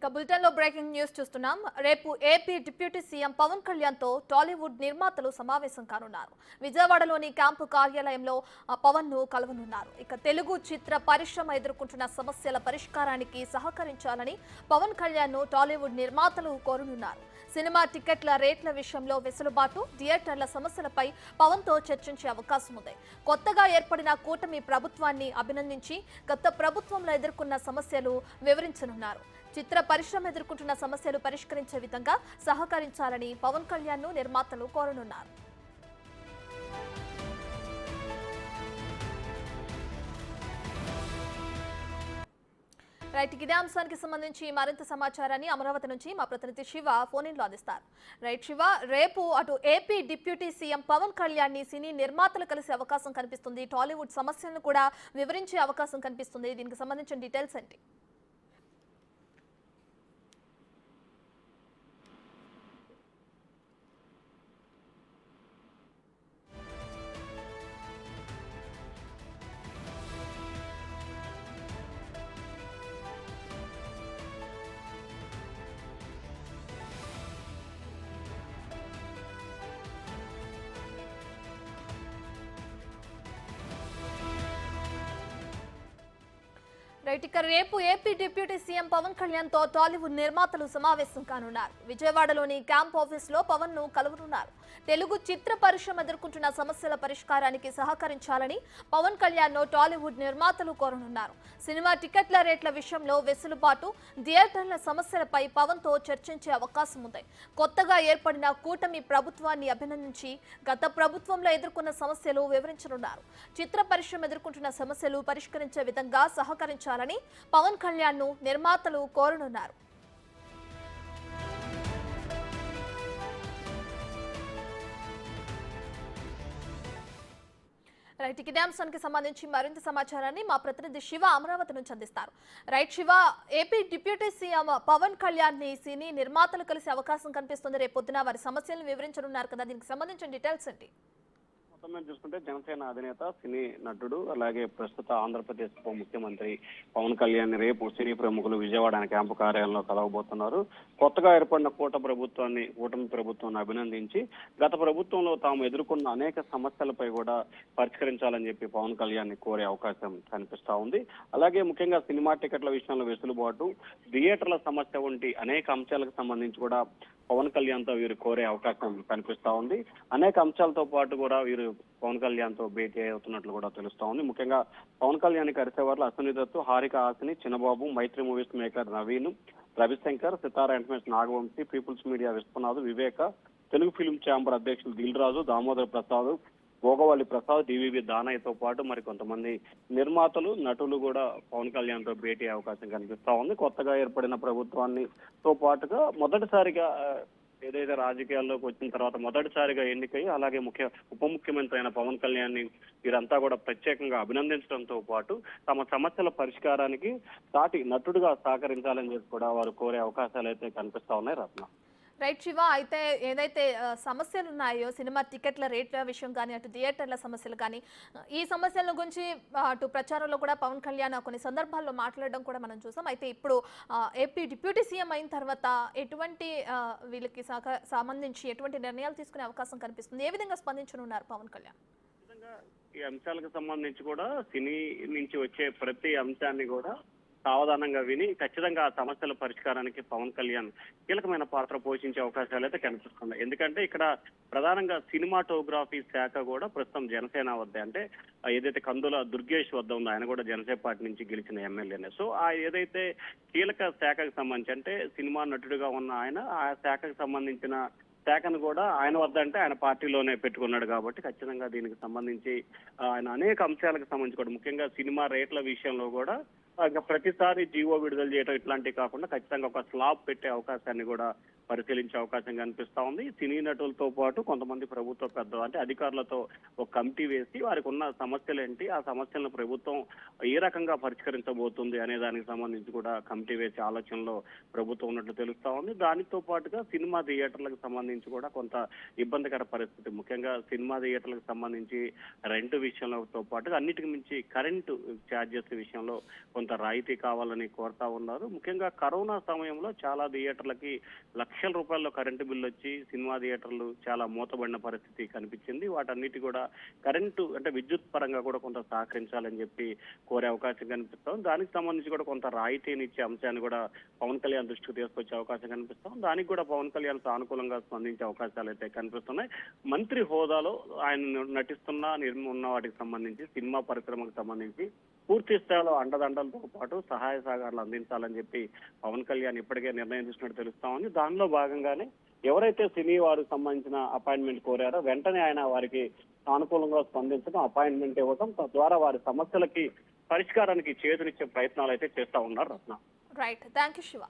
ఇక బులెటిన్ లో breaking news చూస్తున్నాం. రేపు AP deputy CM Pawan Kalyan తో టాలీవుడ్ నిర్మాతలు సమావేశం కానున్నారు. విజయవాడలోని క్యాంపు కార్యాలయంలో పవన్ ను కలవనున్నారు. ఇక తెలుగు చిత్ర పరిశ్రమ ఎదుర్కొంటున్న సమస్యల పరిష్కారానికి సహకరించాలని పవన్ కళ్యాణ్ ను టాలీవుడ్ నిర్మాతలు కోరనున్నారు. సినిమా టికెట్ల రేట్ల విషయంలో వెసులుబాటు, థియేటర్ల సమస్యలపై పవన్ తో చర్చించే అవకాశం ఉంది. కొత్తగా ఏర్పడిన కూటమి ప్రభుత్వాన్ని అభినందించి గత ప్రభుత్వంలో ఎదుర్కొన్న సమస్యలు వివరించనున్నారు. చిత్ర పరిశ్రమ ఎదుర్కొంటున్న సమస్యలు పరిష్కరించే విధంగా సహకరించాలని పవన్ కళ్యాణ్ ను నిర్మాతలు కోరనున్నారు. రైట్, ఇదే అంశానికి సంబంధించి మరింత సమాచారాన్ని అమరావతి నుంచి మా ప్రతినిధి శివ ఫోన్ ఇన్ లో అందిస్తారు. రైట్ శివ, రేపు అటు AP deputy CM Pawan Kalyan ని సినీ నిర్మాతలు కలిసే అవకాశం కనిపిస్తుంది. టాలీవుడ్ సమస్యలను కూడా వివరించే అవకాశం కనిపిస్తుంది. దీనికి సంబంధించిన డీటెయిల్స్ ఏంటి? రైట్, ఇక రేపు AP deputy CM Pawan Kalyan తో టాలీవుడ్ నిర్మాతలు సమావేశం కానున్నారు. విజయవాడలోని క్యాంప్ ఆఫీస్ లో పవన్ ను కలవనున్నారు. తెలుగు చిత్ర పరిశ్రమ ఎదుర్కొంటున్న సమస్యల పరిష్కారానికి సహకరించాలని పవన్ కళ్యాణ్ ను టాలీవుడ్ నిర్మాతలు కోరనున్నారు. సినిమా టికెట్ల రేట్ల విషయంలో వెసులుబాటు, థియేటర్ల సమస్యలపై పవన్ తో చర్చించే అవకాశం ఉంది. కొత్తగా ఏర్పడిన కూటమి ప్రభుత్వాన్ని అభినందించి గత ప్రభుత్వంలో ఎదుర్కొన్న సమస్యలు వివరించనున్నారు. చిత్ర పరిశ్రమ ఎదుర్కొంటున్న సమస్యలు పరిష్కరించే విధంగా సహకరించాలని పవన్ కళ్యాణ్ ను నిర్మాతలు కోరనున్నారు. రైట్, ఇదే అంశానికి సంబంధించి మరింత సమాచారాన్ని మా ప్రతినిధి శివ అమరావతి నుంచి అందిస్తారు. Right Shiva, AP deputy CM Pawan Kalyan ని సినీ నిర్మాతలు కలిసే అవకాశం కనిపిస్తుంది. రేపు పొద్దున వారి సమస్యలను వివరించనున్నారు కదా, దీనికి సంబంధించిన డీటెయిల్స్ ఏంటి? చూసుకుంటే జనసేన అధినేత, సినీ నటుడు, అలాగే ప్రస్తుత ఆంధ్రప్రదేశ్ ఉప ముఖ్యమంత్రి పవన్ కళ్యాణ్ రేపు సినీ ప్రముఖులు విజయవాడ క్యాంపు కార్యాలయంలో కలవబోతున్నారు. కొత్తగా ఏర్పడిన కూటమి ప్రభుత్వాన్ని అభినందించి గత ప్రభుత్వంలో తాము ఎదుర్కొన్న అనేక సమస్యలపై కూడా పరిష్కరించాలని చెప్పి పవన్ కళ్యాణ్ కోరే అవకాశం కనిపిస్తా ఉంది. అలాగే ముఖ్యంగా సినిమా టికెట్ల విషయంలో వెసులుబాటు, థియేటర్ల సమస్య వంటి అనేక అంశాలకు సంబంధించి కూడా పవన్ కళ్యాణ్ తో వీరు కోరే అవకాశం కనిపిస్తా ఉంది. అనేక అంశాలతో పాటు కూడా వీరు పవన్ కళ్యాణ్ తో భేటీ అవుతున్నట్లు కూడా తెలుస్తా ఉంది. ముఖ్యంగా పవన్ కళ్యాణ్ కలిసేవారు అశ్విని దత్తు, హారిక హాసిని, చిన్నబాబు, మైత్రి మూవీస్ మేకర్ నవీన్, రవిశంకర్, సితారా ఎంటర్టైన్మెంట్స్ నాగవంశీ, పీపుల్స్ మీడియా విశ్వనాథ్, వివేక, తెలుగు ఫిల్మ్ ఛాంబర్ అధ్యక్షులు దిల్ రాజు, దామోదర్ ప్రసాద్, భోగవల్లి ప్రసాద్, డివివి దానయ్యతో పాటు మరి కొంతమంది నిర్మాతలు, నటులు కూడా పవన్ కళ్యాణ్ తో భేటీ అవకాశం కనిపిస్తా ఉంది. కొత్తగా ఏర్పడిన ప్రభుత్వాన్ని తో పాటుగా మొదటిసారిగా ఏదైతే రాజకీయాల్లోకి వచ్చిన తర్వాత మొదటిసారిగా ఎన్నికై అలాగే ఉప ముఖ్యమంత్రి అయిన పవన్ కళ్యాణ్ ని వీరంతా కూడా ప్రత్యేకంగా అభినందించడంతో పాటు తమ సమస్యల పరిష్కారానికి సాటి నటుడుగా సహకరించాలని చెప్పి కూడా వారు కోరే అవకాశాలు అయితే కనిపిస్తా ఉన్నాయి. రత్న. రైట్ శివ, అయితే ఏదైతే సమస్యలు ఉన్నాయో సినిమా టికెట్ల రేట్ల విషయం కానీ, అటు థియేటర్ల సమస్యలు కానీ, ఈ సమస్యల గురించి అటు ప్రచారంలో కూడా పవన్ కళ్యాణ్ కొన్ని సందర్భాల్లో మాట్లాడడం కూడా మనం చూసాం. అయితే ఇప్పుడు ఏపీ డిప్యూటీ సీఎం అయిన తర్వాత ఎటువంటి వీళ్ళకి సంబంధించి ఎటువంటి నిర్ణయాలు తీసుకునే అవకాశం కనిపిస్తుంది? ఏ విధంగా స్పందించనున్నారు పవన్ కళ్యాణ్? ఈ అంశాలకు సంబంధించి కూడా సినీ నుంచి వచ్చే ప్రతి అంశాన్ని కూడా సావధానంగా విని ఖచ్చితంగా ఆ సమస్యల పరిష్కారానికి పవన్ కళ్యాణ్ కీలకమైన పాత్ర పోషించే అవకాశాలు అయితే కనిపిస్తున్నాయి. ఎందుకంటే ఇక్కడ ప్రధానంగా సినిమాటోగ్రఫీ శాఖ కూడా ప్రస్తుతం జనసేన వద్ద, అంటే ఏదైతే కందుల దుర్గేష్ వద్ద ఉందో, ఆయన కూడా జనసేన పార్టీ నుంచి గెలిచిన ఎమ్మెల్యేనే. సో ఆ ఏదైతే కీలక శాఖకు సంబంధించి, అంటే సినిమా నటుడిగా ఉన్న ఆయన ఆ శాఖకు సంబంధించిన శాఖను కూడా ఆయన వద్ద, అంటే ఆయన పార్టీలోనే పెట్టుకున్నాడు కాబట్టి ఖచ్చితంగా దీనికి సంబంధించి ఆయన అనేక అంశాలకు సంబంధించి కూడా ముఖ్యంగా సినిమా రేట్ల విషయంలో కూడా ఇంకా ప్రతిసారి జీవో విడుదల చేయడం ఇట్లాంటివి కాకుండా ఖచ్చితంగా ఒక స్లాబ్ పెట్టే అవకాశాన్ని కూడా పరిశీలించే అవకాశం కనిపిస్తా ఉంది. సినీ నటులతో పాటు కొంతమంది ప్రభుత్వ పెద్ద, అంటే అధికారులతో ఒక కమిటీ వేసి వారికి ఉన్న సమస్యలు ఏంటి, ఆ సమస్యలను ప్రభుత్వం ఏ రకంగా పరిష్కరించబోతుంది అనే దానికి సంబంధించి కూడా కమిటీ వేసే ఆలోచనలో ప్రభుత్వం ఉన్నట్లు తెలుస్తా ఉంది. దానితో పాటుగా సినిమా థియేటర్లకు సంబంధించి కూడా కొంత ఇబ్బందికర పరిస్థితి, ముఖ్యంగా సినిమా థియేటర్లకు సంబంధించి రెంట్ విషయంలో పాటుగా అన్నిటికి మించి కరెంటు ఛార్జెస్ విషయంలో కొంత కొంత రాయితీ కావాలని కోరుతా ఉన్నారు. ముఖ్యంగా కరోనా సమయంలో చాలా థియేటర్లకి లక్షల రూపాయల్లో కరెంటు బిల్లు వచ్చి సినిమా థియేటర్లు చాలా మూతబడిన పరిస్థితి కనిపించింది. వాటన్నిటి కూడా కరెంటు అంటే విద్యుత్ పరంగా కూడా కొంత సహకరించాలని చెప్పి కోరే అవకాశం కనిపిస్తాం. దానికి సంబంధించి కూడా కొంత రాయితీని ఇచ్చే అంశాన్ని కూడా పవన్ కళ్యాణ్ దృష్టికి తీసుకొచ్చే అవకాశం కనిపిస్తాం. దానికి కూడా పవన్ కళ్యాణ్ సానుకూలంగా స్పందించే అవకాశాలు అయితే కనిపిస్తున్నాయి. మంత్రి హోదాలో ఆయన నటిస్తున్న ఉన్న వాటికి సంబంధించి సినిమా పరిశ్రమకు సంబంధించి పూర్తి స్థాయిలో అండదండలతో పాటు సహాయ సహకారాలు అందించాలని చెప్పి పవన్ కళ్యాణ్ ఇప్పటికే నిర్ణయం తీసుకున్నట్టు తెలుస్తామని, దానిలో భాగంగానే ఎవరైతే సినీ వారికి సంబంధించిన అపాయింట్మెంట్ కోరారో వెంటనే ఆయన వారికి సానుకూలంగా స్పందించడం, అపాయింట్మెంట్ ఇవ్వడం, తద్వారా వారి సమస్యలకి పరిష్కారానికి చేతునిచ్చే ప్రయత్నాలు అయితే చేస్తా ఉన్నారు Ratna. Right, thank you Shiva.